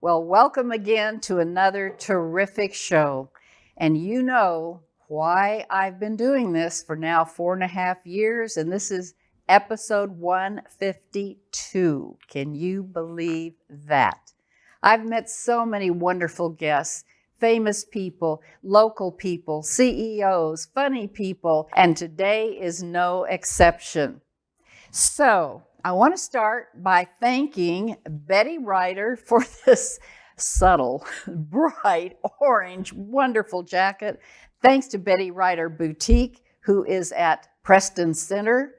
Well, welcome again to another terrific show. And you know why I've been doing this for now 4.5 years, and this is episode 152. Can you believe that? I've met so many wonderful guests, famous people, local people, CEOs, funny people, and today is no exception. So I want to start by thanking Betty Ryder for this subtle, bright, orange, wonderful jacket. Thanks to Betty Ryder Boutique, who is at Preston Center.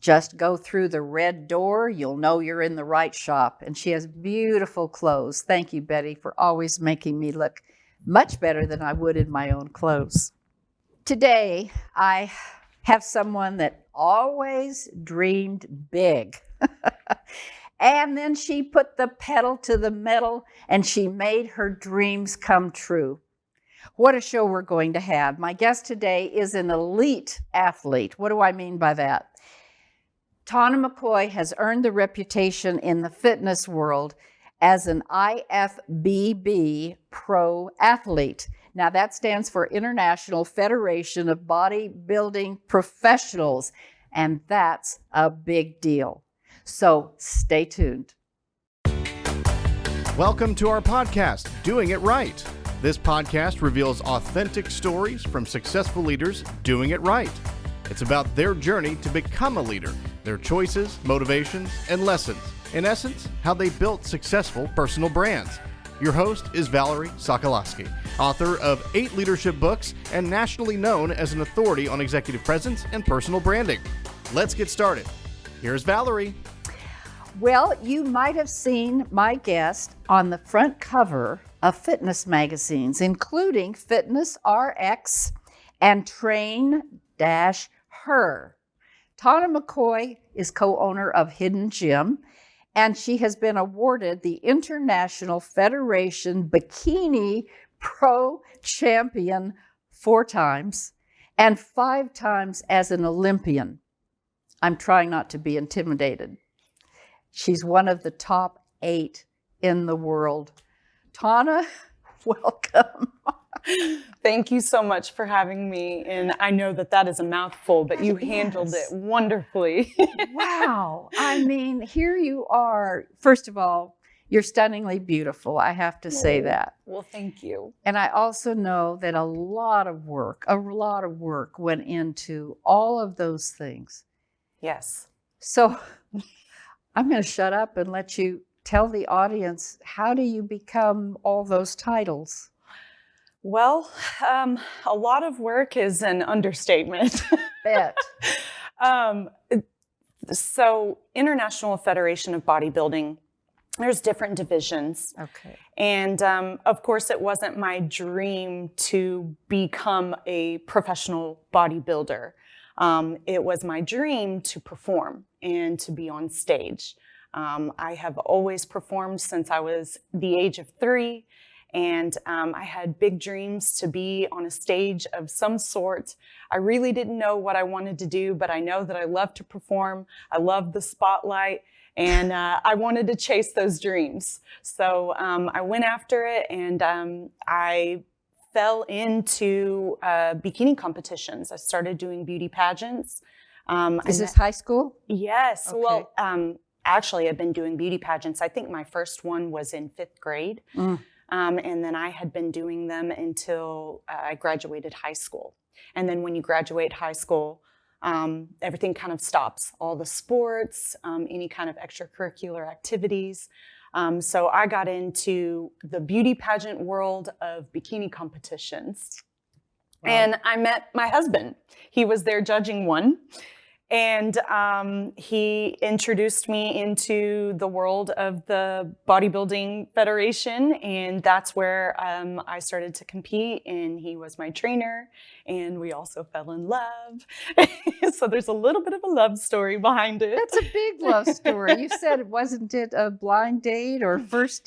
Just go through the red door. You'll know you're in the right shop. And she has beautiful clothes. Thank you, Betty, for always making me look much better than I would in my own clothes. Today, I have someone that always dreamed big. And then she put the pedal to the metal and she made her dreams come true. What a show we're going to have. My guest today is an elite athlete. What do I mean by that? Tawna McCoy has earned the reputation in the fitness world as an IFBB Pro athlete. Now that stands for International Federation of Bodybuilding Professionals, and that's a big deal. So stay tuned. Welcome to our podcast, Doing It Right. This podcast reveals authentic stories from successful leaders doing it right. It's about their journey to become a leader, their choices, motivations, and lessons. In essence, how they built successful personal brands. Your host is Valerie Sokolosky, author of 8 leadership books and nationally known as an authority on executive presence and personal branding. Let's get started. Here's Valerie. Well, you might have seen my guest on the front cover of fitness magazines, including Fitness RX and Train-Her. Tawna McCoy is co-owner of Hidden Gym, and she has been awarded the International Federation Bikini Pro Champion 4 times and 5 times as an Olympian. I'm trying not to be intimidated. She's one of the top 8 in the world. Tana, welcome. Thank you so much for having me. And I know that is a mouthful, but you handled it wonderfully. Wow. I mean, here you are. First of all, you're stunningly beautiful. I have to say that. Well, thank you. And I also know that a lot of work went into all of those things. Yes. So I'm going to shut up and let you tell the audience, how do you become all those titles? Well, a lot of work is an understatement. Bet. So International Federation of Bodybuilding, there's different divisions. Okay. And of course, it wasn't my dream to become a professional bodybuilder. It was my dream to perform and to be on stage. I have always performed since I was the age of 3. And I had big dreams to be on a stage of some sort. I really didn't know what I wanted to do, but I know that I love to perform. I love the spotlight, and I wanted to chase those dreams. So I went after it, and I fell into bikini competitions. I started doing beauty pageants. Is this high school? Yes. Okay. Well, actually, I've been doing beauty pageants. I think my first one was in 5th grade. And then I had been doing them until I graduated high school. And then when you graduate high school, everything kind of stops. All the sports, any kind of extracurricular activities. So I got into the beauty pageant world of bikini competitions. Wow. And I met my husband. He was there judging one. And he introduced me into the world of the Bodybuilding Federation, and that's where I started to compete, and he was my trainer, and we also fell in love. So there's a little bit of a love story behind it. That's a big love story. You said, wasn't it a blind date or first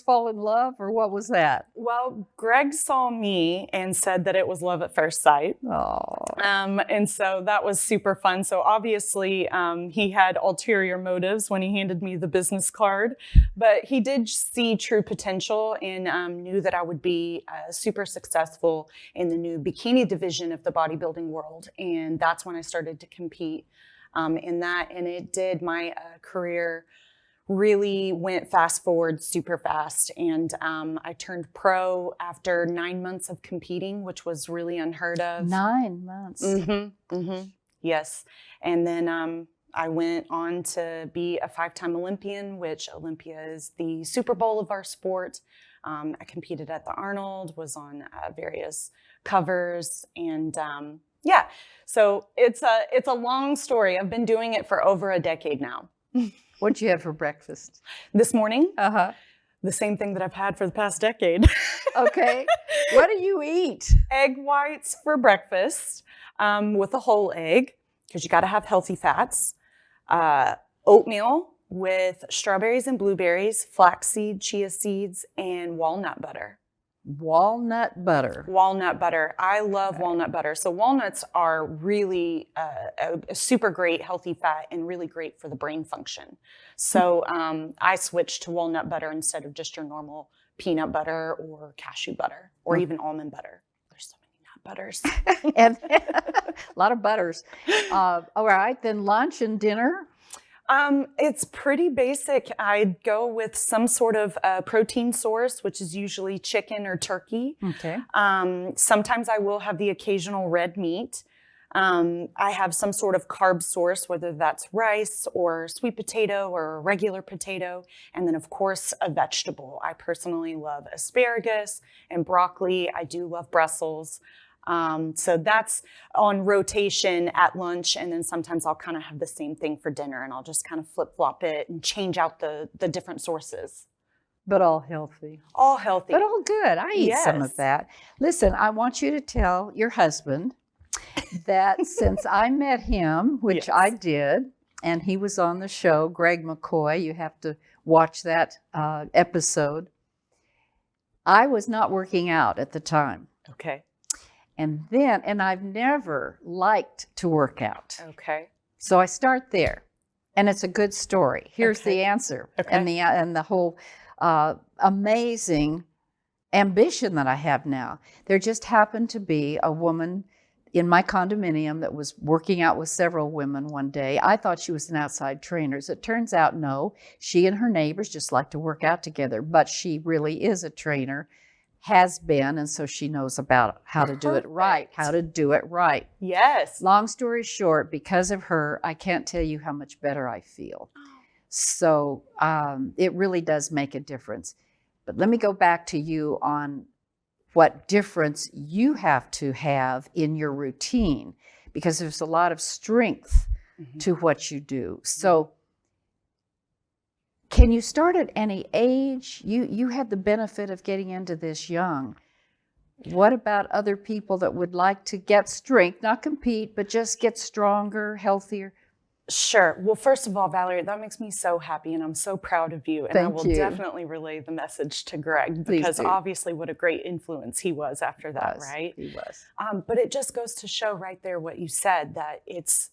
fall in love, or what was that? Well, Greg saw me and said that it was love at first sight. Oh. And so that was super fun. So obviously he had ulterior motives when he handed me the business card, but he did see true potential and knew that I would be super successful in the new bikini division of the bodybuilding world. And that's when I started to compete in that. And it did, my career really went fast forward super fast. And I turned pro after 9 months of competing, which was really unheard of. 9 months. Mm-hmm, mm-hmm. Yes. And then I went on to be a 5-time Olympian, which Olympia is the Super Bowl of our sport. I competed at the Arnold, was on various covers, and yeah. So it's a long story. I've been doing it for over a decade now. What'd you have for breakfast? This morning, Uh-huh. the same thing that I've had for the past decade. Okay. What do you eat? Egg whites for breakfast with a whole egg, because you got to have healthy fats. Oatmeal with strawberries and blueberries, flaxseed, chia seeds, and walnut butter. Walnut butter. Walnut butter. I love walnut butter. So walnuts are really a super great healthy fat and really great for the brain function. So I switched to walnut butter instead of just your normal peanut butter or cashew butter or even almond butter. There's so many nut butters. And a lot of butters. All right, then lunch and dinner. It's pretty basic. I'd go with some sort of protein source, which is usually chicken or turkey. Okay. Sometimes I will have the occasional red meat. I have some sort of carb source, whether that's rice or sweet potato or regular potato. And then, of course, a vegetable. I personally love asparagus and broccoli. I do love Brussels. So that's on rotation at lunch, and then sometimes I'll kind of have the same thing for dinner, and I'll just kind of flip-flop it and change out the different sources. But all healthy. All healthy. But all good. I eat some of Yes. that. Listen, I want you to tell your husband that since I met him, which Yes. I did, and he was on the show, Greg McCoy, you have to watch that episode. I was not working out at the time. Okay. And I've never liked to work out. Okay. So I start there, and it's a good story. Here's Okay. the answer, Okay. and the whole amazing ambition that I have now. There just happened to be a woman in my condominium that was working out with several women one day. I thought she was an outside trainer. As it turns out, no. She and her neighbors just like to work out together, but she really is a trainer. Has been, and so she knows about how to do it right, Perfect. how to do it right. Yes. Long story short, because of her, I can't tell you how much better I feel. So it really does make a difference. But let me go back to you on what difference you have to have in your routine, because there's a lot of strength to what you do. So can you start at any age? You had the benefit of getting into this young. What about other people that would like to get strength, not compete, but just get stronger, healthier? Sure. Well, first of all, Valerie, that makes me so happy, and I'm so proud of you. And I Thank will you. definitely relay the message to Greg, Please because do. obviously what a great influence he was after that, Was. right? He was. But it just goes to show right there what you said, that it's,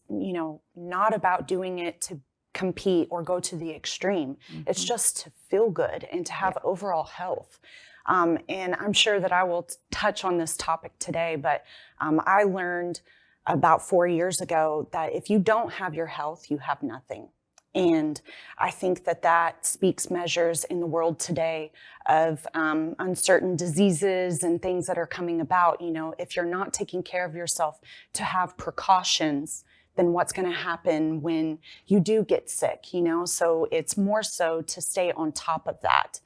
not about doing it to compete or go to the extreme. It's just to feel good and to have overall health. And I'm sure that I will touch on this topic today, but I learned about 4 years ago that if you don't have your health, you have nothing. And I think that speaks measures in the world today of uncertain diseases and things that are coming about. If you're not taking care of yourself to have precautions, then what's going to happen when you do get sick, So it's more so to stay on top of that.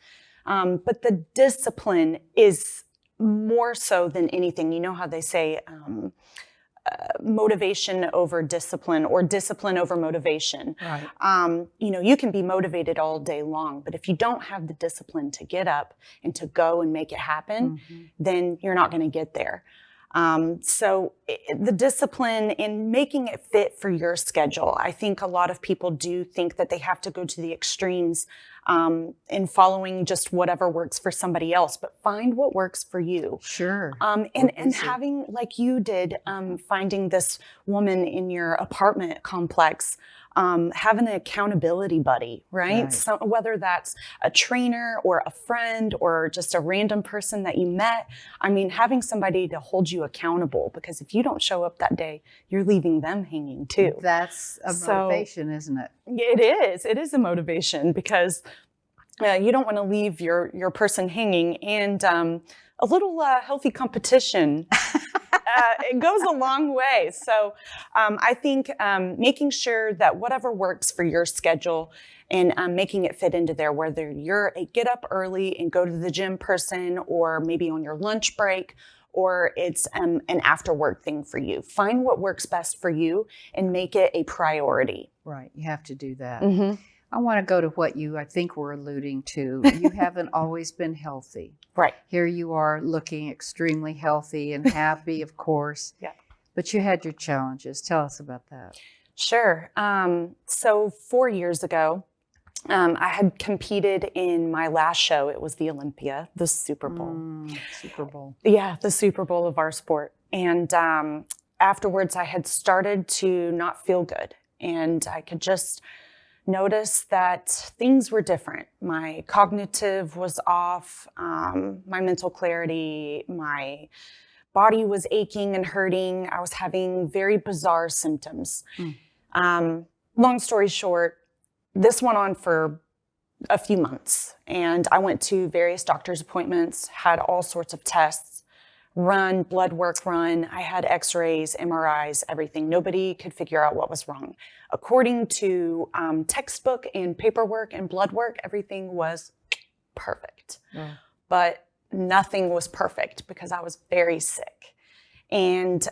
But the discipline is more so than anything. You know how they say motivation over discipline, or discipline over motivation. Right. You can be motivated all day long, but if you don't have the discipline to get up and to go and make it happen, then you're not going to get there. The discipline in making it fit for your schedule. I think a lot of people do think that they have to go to the extremes in following just whatever works for somebody else, but find what works for you. Sure. And having, like you did, finding this woman in your apartment complex, having an accountability buddy, right? So whether that's a trainer or a friend or just a random person that you met, I mean, having somebody to hold you accountable, because if you don't show up that day, you're leaving them hanging too. That's a motivation, isn't it? It is. It is a motivation, because you don't want to leave your person hanging, and a little healthy competition. It goes a long way. So I think making sure that whatever works for your schedule and making it fit into there, whether you're a get up early and go to the gym person, or maybe on your lunch break, or it's an after work thing for you. Find what works best for you and make it a priority. Right. You have to do that. Mm-hmm. I want to go to what I think we're alluding to. You haven't always been healthy. Right. Here you are looking extremely healthy and happy, of course. Yeah. But you had your challenges. Tell us about that. Sure. So 4 years ago, I had competed in my last show. It was the Olympia, the Super Bowl. Super Bowl. Yeah, the Super Bowl of our sport. And afterwards, I had started to not feel good. And I could just notice that things were different. My cognitive was off, my mental clarity, my body was aching and hurting. I was having very bizarre symptoms. Long story short, this went on for a few months, and I went to various doctor's appointments, had all sorts of tests, blood work run. I had x-rays, MRIs, everything. Nobody could figure out what was wrong. According to textbook and paperwork and blood work, everything was perfect. Yeah. But nothing was perfect, because I was very sick, and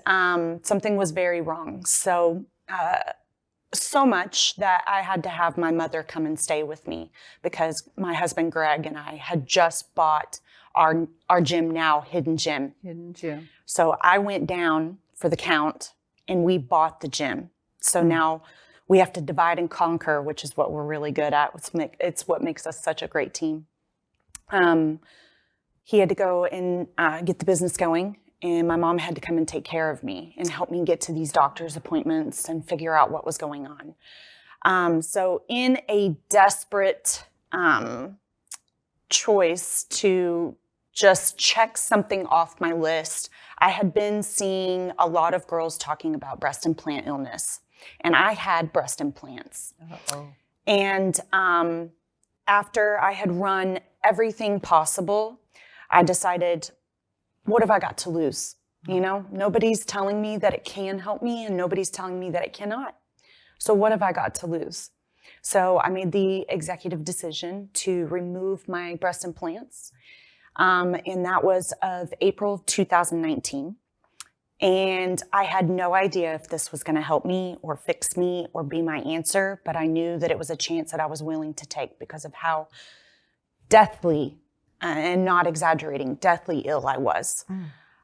something was very wrong. So much that I had to have my mother come and stay with me, because my husband Greg and I had just bought our gym now, Hidden Gym. Hidden Gym. So I went down for the count and we bought the gym. So now we have to divide and conquer, which is what we're really good at. It's what makes us such a great team. He had to go and get the business going, and my mom had to come and take care of me and help me get to these doctor's appointments and figure out what was going on. So in a desperate choice to just check something off my list, I had been seeing a lot of girls talking about breast implant illness, and I had breast implants. Uh-oh. And after I had run everything possible, I decided, what have I got to lose? You know, nobody's telling me that it can help me, and nobody's telling me that it cannot. So what have I got to lose? So I made the executive decision to remove my breast implants. And that was of April 2019. And I had no idea if this was going to help me or fix me or be my answer, but I knew that it was a chance that I was willing to take because of how deathly, and not exaggerating, deathly ill I was.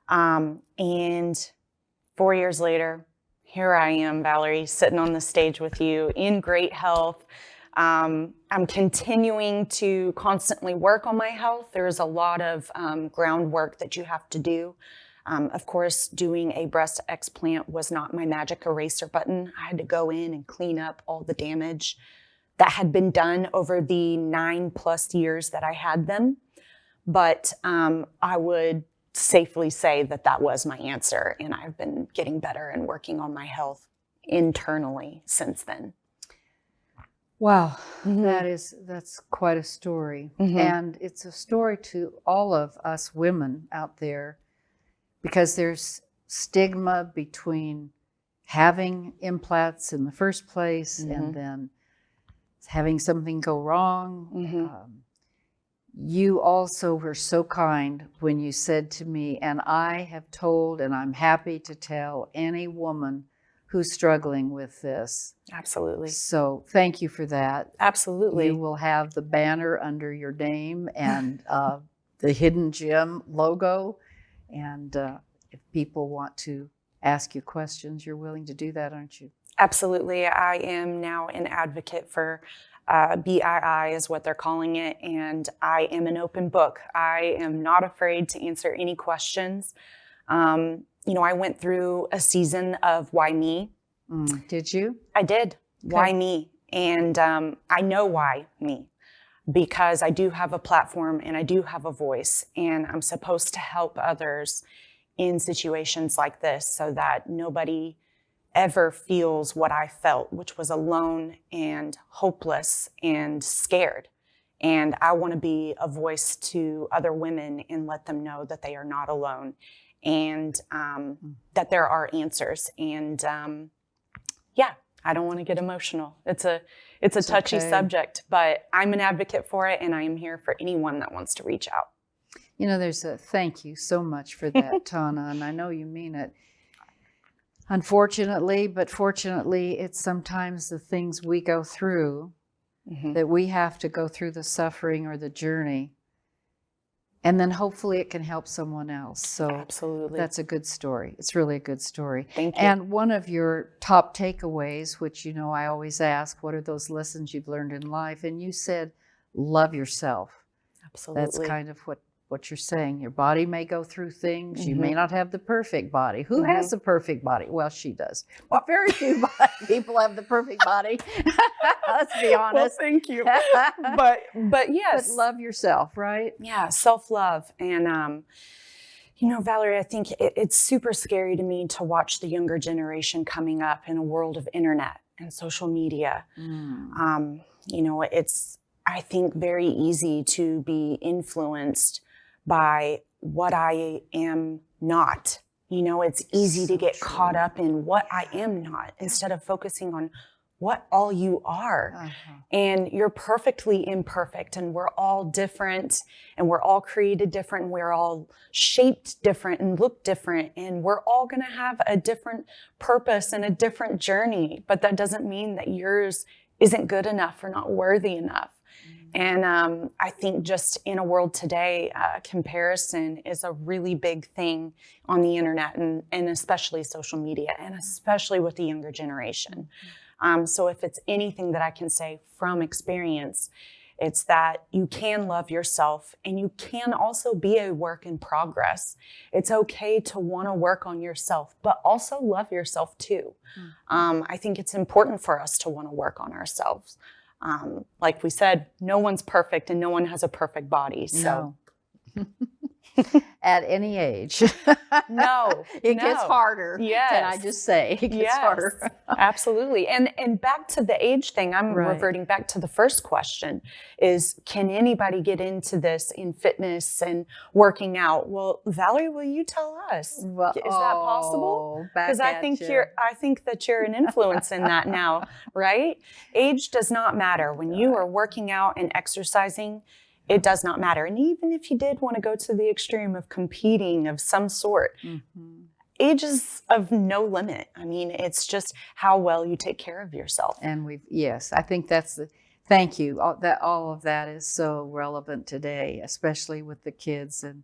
And 4 years later, here I am, Valerie, sitting on the stage with you in great health. I'm continuing to constantly work on my health. There's a lot of groundwork that you have to do. Of course, doing a breast explant was not my magic eraser button. I had to go in and clean up all the damage that had been done over the 9+ years that I had them. But I would safely say that that was my answer, and I've been getting better and working on my health internally since then. Wow, that's quite a story. And it's a story to all of us women out there, because there's stigma between having implants in the first place and then having something go wrong. You also were so kind when you said to me, and I have told, and I'm happy to tell any woman who's struggling with this. Absolutely. So thank you for that. Absolutely. You will have the banner under your name and the Hidden Gym logo. And if people want to ask you questions, you're willing to do that, aren't you? Absolutely. I am now an advocate for BII is what they're calling it, and I am an open book. I am not afraid to answer any questions. I went through a season of why me. Did you? I did. Okay. Why me? And I know why me, because I do have a platform and I do have a voice, and I'm supposed to help others in situations like this so that nobody ever feels what I felt, which was alone and hopeless and scared. And I want to be a voice to other women and let them know that they are not alone, and that there are answers. And I don't want to get emotional. It's a touchy subject, but I'm an advocate for it, and I am here for anyone that wants to reach out. There's a thank you so much for that, Tana, and I know you mean it. Unfortunately, but fortunately, it's sometimes the things we go through that we have to go through the suffering or the journey, and then hopefully it can help someone else. So absolutely, that's a good story. It's really a good story. Thank you. And one of your top takeaways, which I always ask, what are those lessons you've learned in life? And you said, love yourself. Absolutely. That's kind of what you're saying. Your body may go through things. You may not have the perfect body. Who has the perfect body? Well, she does. Well, very few people have the perfect body. Let's be honest. Well, thank you. But yes. But love yourself, right? Yeah, self-love. And, Valerie, I think it's super scary to me to watch the younger generation coming up in a world of internet and social media. It's, I think, very easy to be influenced by what I am not. It's easy to get caught up in what I am not instead of focusing on what all you are. And you're perfectly imperfect, and we're all different, and we're all created different, and we're all shaped different and look different, and we're all going to have a different purpose and a different journey. But that doesn't mean that yours isn't good enough or not worthy enough. And I think just in a world today, comparison is a really big thing on the internet, and especially social media, and especially with the younger generation. So if it's anything that I can say from experience, it's that you can love yourself, and you can also be a work in progress. It's okay to want to work on yourself, but also love yourself too. I think it's important for us to want to work on ourselves. Like we said, no one's perfect, and no one has a perfect body. So. No. At any age. No. It gets harder. Yes. Can I just say? It gets harder. Absolutely. And back to the age thing, I'm reverting back to the first question, is can anybody get into this in fitness and working out? Well, Valerie, will you tell us? Well, is that possible? Because I think that you're an influence in that now, right? Age does not matter. When you are working out and exercising, it does not matter. And even if you did want to go to the extreme of competing of some sort, age is of no limit. I mean, it's just how well you take care of yourself. And I think thank you. All of that is so relevant today, especially with the kids and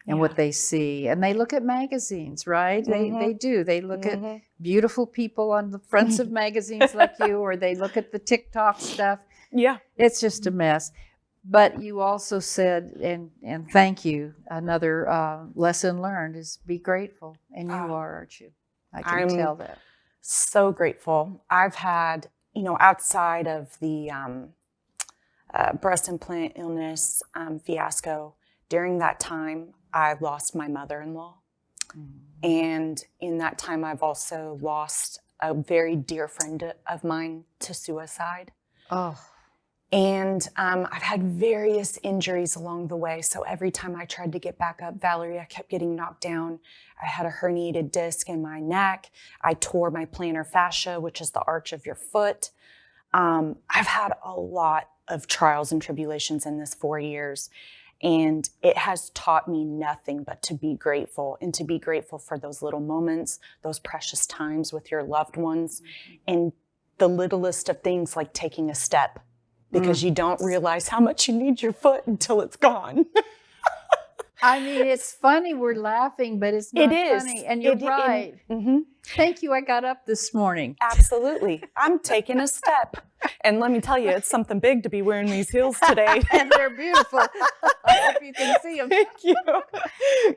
what they see. And they look at magazines, right? They do. They look at beautiful people on the fronts of magazines like you, or they look at the TikTok stuff. Yeah. It's just a mess. But you also said, and thank you, another lesson learned is be grateful. And you are, aren't you? I can tell that. So grateful. I've had, outside of the breast implant illness fiasco, during that time, I lost my mother-in-law. And in that time, I've also lost a very dear friend of mine to suicide. Oh. And I've had various injuries along the way. So every time I tried to get back up, Valerie, I kept getting knocked down. I had a herniated disc in my neck. I tore my plantar fascia, which is the arch of your foot. I've had a lot of trials and tribulations in this 4 years. And it has taught me nothing but to be grateful, and to be grateful for those little moments, those precious times with your loved ones, and the littlest of things like taking a step. Because you don't realize how much you need your foot until it's gone. I mean, it's funny. We're laughing, but it's not funny. And you're right. Thank you. I got up this morning. Absolutely. I'm taking a step. And let me tell you, it's something big to be wearing these heels today. And they're beautiful. I hope you can see them. Thank you.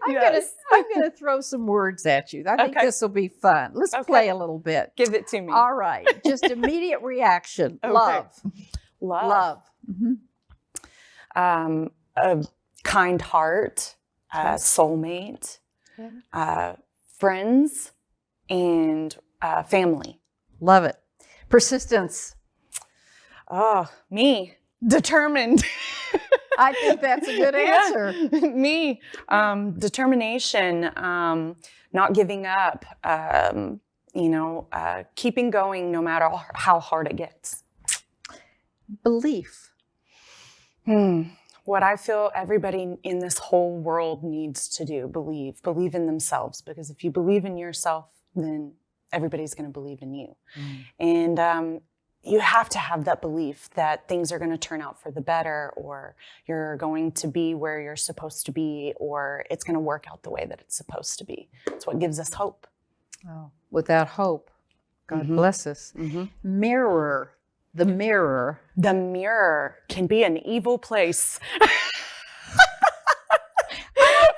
I'm gonna throw some words at you. I think this will be fun. Let's play a little bit. Give it to me. All right. Just immediate reaction. Okay. Love. A kind heart, soulmate, friends, and family. Love it. Persistence. Oh, me. Determined. I think that's a good answer. Me. Determination, not giving up, keeping going no matter how hard it gets. Belief. What I feel everybody in this whole world needs to do, believe in themselves, because if you believe in yourself, then everybody's going to believe in you. And you have to have that belief that things are going to turn out for the better, or you're going to be where you're supposed to be, or it's going to work out the way that it's supposed to be. It's what gives us hope. Oh, without hope, God bless us. Mirror. The mirror. The mirror can be an evil place.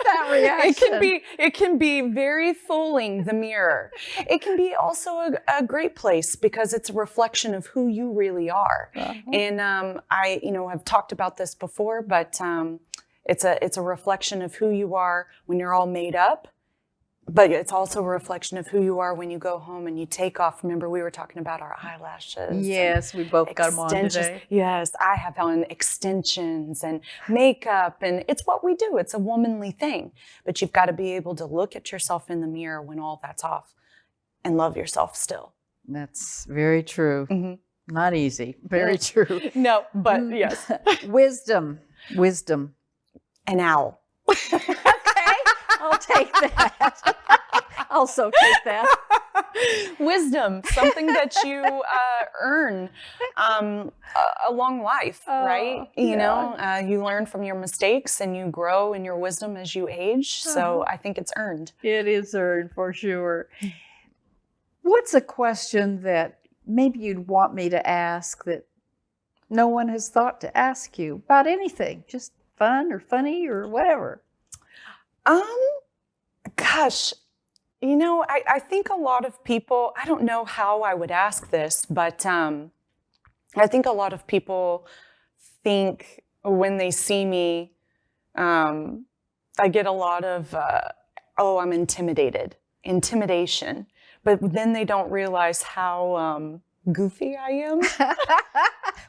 That reaction. It can be very fooling, the mirror. It can be also a great place because it's a reflection of who you really are. And I've talked about this before, but it's a reflection of who you are when you're all made up. But it's also a reflection of who you are when you go home and you take off. Remember, we were talking about our eyelashes. Yes, we both got them on today. Yes, I have on extensions and makeup, and it's what we do. It's a womanly thing. But you've got to be able to look at yourself in the mirror when all that's off and love yourself still. That's very true. Not easy. Very true. No, but yes. Wisdom. An owl. I'll take that. Also take that. Wisdom, something that you earn along life, right? You know, you learn from your mistakes and you grow in your wisdom as you age. So I think it's earned. It is earned for sure. What's a question that maybe you'd want me to ask that no one has thought to ask you about anything? Just fun or funny or whatever. Gosh, I think a lot of people, I don't know how I would ask this, but I think a lot of people think when they see me, I get a lot of, I'm intimidation, but then they don't realize how goofy I am.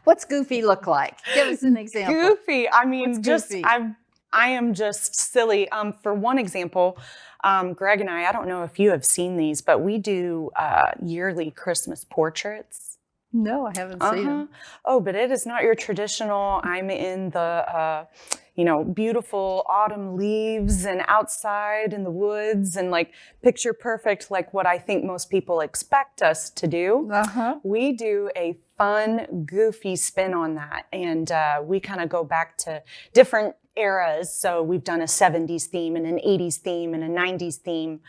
What's goofy look like? Give us an example. Goofy, I mean, goofy? I am just silly. For one example, Greg and I don't know if you have seen these, but we do yearly Christmas portraits. No, I haven't seen them. Oh, but it is not your traditional, I'm in the, beautiful autumn leaves and outside in the woods and like picture perfect, like what I think most people expect us to do. We do a fun, goofy spin on that. And we kind of go back to different eras. So we've done a 70s theme and an 80s theme and a 90s theme.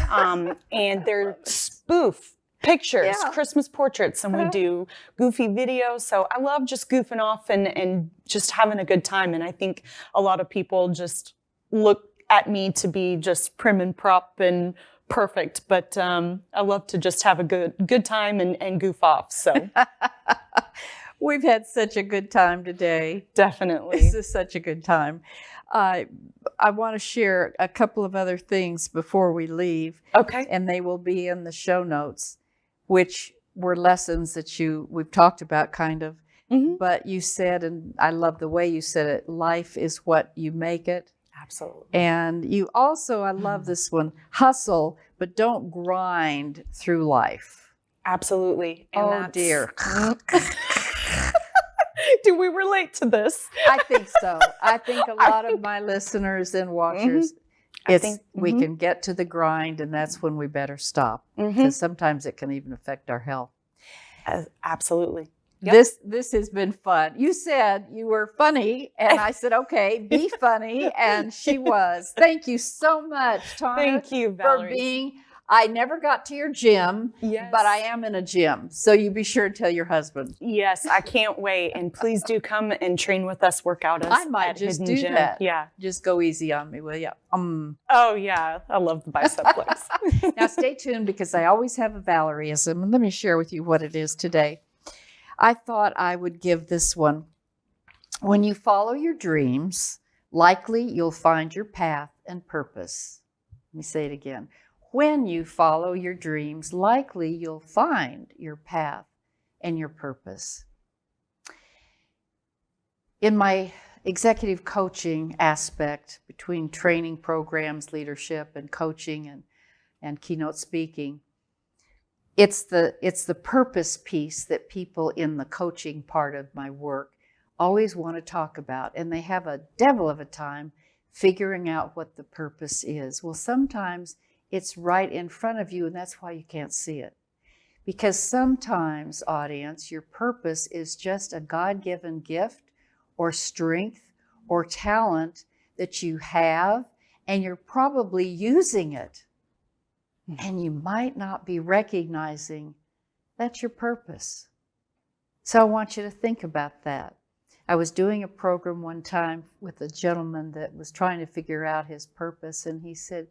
And they're spoof pictures, Christmas portraits, and we do goofy videos. So I love just goofing off and just having a good time. And I think a lot of people just look at me to be just prim and prop and perfect. But I love to just have a good time and goof off. So we've had such a good time today. Definitely. This is such a good time. I want to share a couple of other things before we leave. Okay. And they will be in the show notes, which were lessons that we've talked about kind of. But you said, and I love the way you said it, life is what you make it. Absolutely. And you also, I love this one, hustle, but don't grind through life. Absolutely. And dear. Do we relate to this? I think so. I think a lot of my listeners and watchers, we can get to the grind, and that's when we better stop. Because sometimes it can even affect our health. Absolutely. Yep. This has been fun. You said you were funny, and I said, okay, be funny, and she was. Thank you so much, Tana. Thank you, for Valerie. being. I never got to your gym, Yes. but I am in a gym, so you be sure to tell your husband. Yes, I can't wait. And please do come and train with us, work out us. I might at just Hidden do Gym. that. Yeah. Just go easy on me, will you? Oh, yeah. I love the bicep flex. Now stay tuned, because I always have a Valerieism, and let me share with you what it is today. I thought I would give this one. When you follow your dreams, likely you'll find your path and purpose. Let me say it again. When you follow your dreams, likely you'll find your path and your purpose. In my executive coaching aspect, between training programs, leadership, and coaching and keynote speaking, it's the purpose piece that people in the coaching part of my work always want to talk about, and they have a devil of a time figuring out what the purpose is. Well, sometimes it's right in front of you, and that's why you can't see it. Because sometimes, audience, your purpose is just a God-given gift or strength or talent that you have, and you're probably using it. And you might not be recognizing that's your purpose. So I want you to think about that. I was doing a program one time with a gentleman that was trying to figure out his purpose, and he said,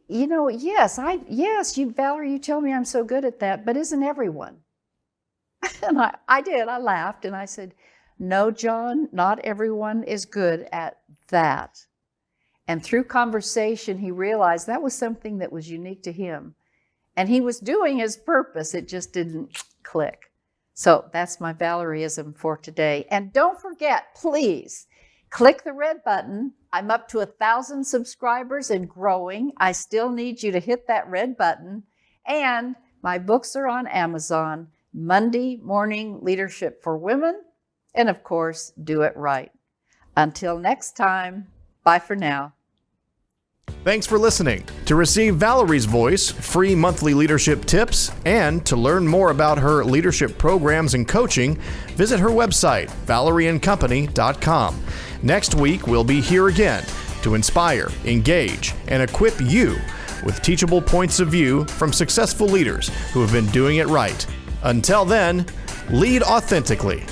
you know, Valerie, you tell me I'm so good at that, but isn't everyone? And I laughed, and I said, no, John, not everyone is good at that. And through conversation, he realized that was something that was unique to him. And he was doing his purpose, it just didn't click. So that's my Valerieism for today. And don't forget, please, click the red button. I'm up to 1,000 subscribers and growing. I still need you to hit that red button. And my books are on Amazon, Monday Morning Leadership for Women, and of course, Do It Right. Until next time, bye for now. Thanks for listening. To receive Valerie's voice, free monthly leadership tips, and to learn more about her leadership programs and coaching, visit her website, valeriancompany.com. Next week, we'll be here again to inspire, engage, and equip you with teachable points of view from successful leaders who have been doing it right. Until then, lead authentically.